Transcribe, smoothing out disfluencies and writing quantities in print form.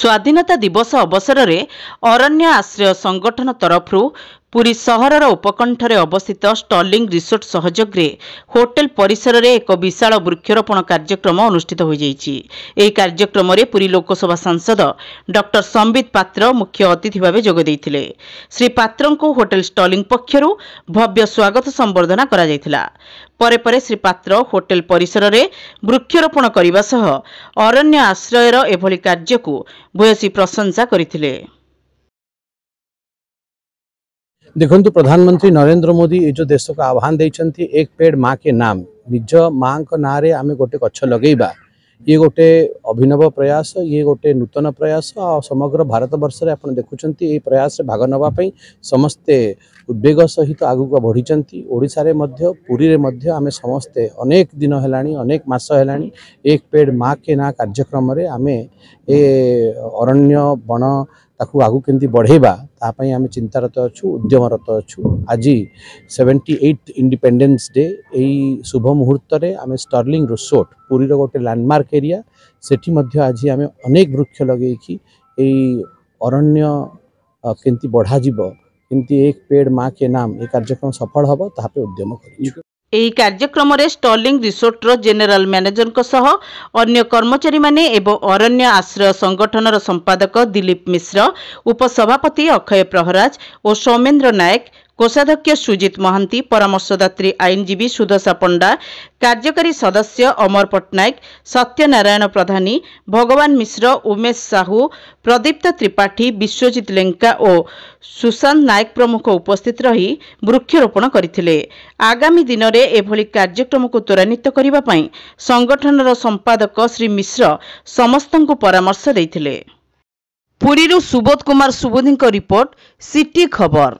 स्वाधीनता दिवस अवसर में अरण्य आश्रय संगठन तरफ पुरी सहरर उपकंठरे अवस्थित स्टर्लिंग रिसोर्ट सहयोग रे होटेल परिसर रे एक विशाल वृक्षरोपण कार्यक्रम अनुष्ठित हो जाइछि। एही कार्यक्रम रे पुरी लोकसभा सांसद डॉक्टर संबित पात्र मुख्य अतिथि भाव जोग दैथिले। श्री पात्र को होटेल स्टर्लिंग पक्षरु भव्य स्वागत संबर्धना करा जायथिला। परे परे श्री पात्र होटेल परिसर रे वृक्षरोपण करने सह अरण्य आश्रयर एभली कार्य को भूयसी प्रशंसा करथिले। देखंतु प्रधानमंत्री नरेंद्र मोदी ये जो देश को आह्वान देइछंती एक पेड़ माँ के नाम निज माँ को ना रे आमे गोटे गछ लगेबा, ये गोटे अभिनव प्रयास, ये गोटे नूतन प्रयास और समग्र भारत वर्ष रे आपण देखुचंती ये प्रयास रे भाग नबा पई समस्ते उद्वेग सहित आगु को बढ़िचंती। ओडिसा रे मध्य पुरी रे मध्य आमे समस्ते अनेक दिन हेलानी अनेक मास हेलानी एक पेड़ माँ के ना कार्यक्रम रे आमे ए अरण्य वन ताकू आगु केंती बढ़ेबा तापई आमे चिंतारत अच्छु उद्यमरत अच्छु। आज 78 इंडिपेंडेंस डे यही शुभ मुहूर्त रे आमे स्टर्लिंग रिसोर्ट पुरी रो गोटे लैंडमार्क एरिया सेठी मध्य आज आमे अनेक वृक्ष लगे कि अरण्य केंती बढ़ा जीवो केंती एक पेड़ माँ के नाम ये कार्यक्रम सफल हबो तापे उद्यम करिछु। एही कार्यक्रम रे स्टर्लिंग रिसोर्ट रो जेनेरल मैनेजर को सह अन्य कर्मचारी माने एवं अरण्य आश्रय संगठन संपादक दिलीप मिश्र, उपसभापति अक्षय प्रहराज और सौमेन्द्र नायक, कोषाध्यक्ष सुजित महांती, परामर्शदात्री आईनजीवी सुदशा पंडा, कार्यकारी सदस्य अमर पट्टनायक, सत्यनारायण प्रधानी, भगवान मिश्र, उमेश साहू, प्रदीप्त त्रिपाठी, विश्वजित लेंका और सुशांत नायक प्रमुख उपस्थित रही वृक्षरोपण करथिले। आगामी दिन में एभली कार्यक्रम को त्वरान्वित करने पई संगठन संपादक श्री मिश्र समस्त को परामर्श देथिले। पुरीरू सुबोध कुमार सुबोधी रिपोर्ट, सिटी खबर।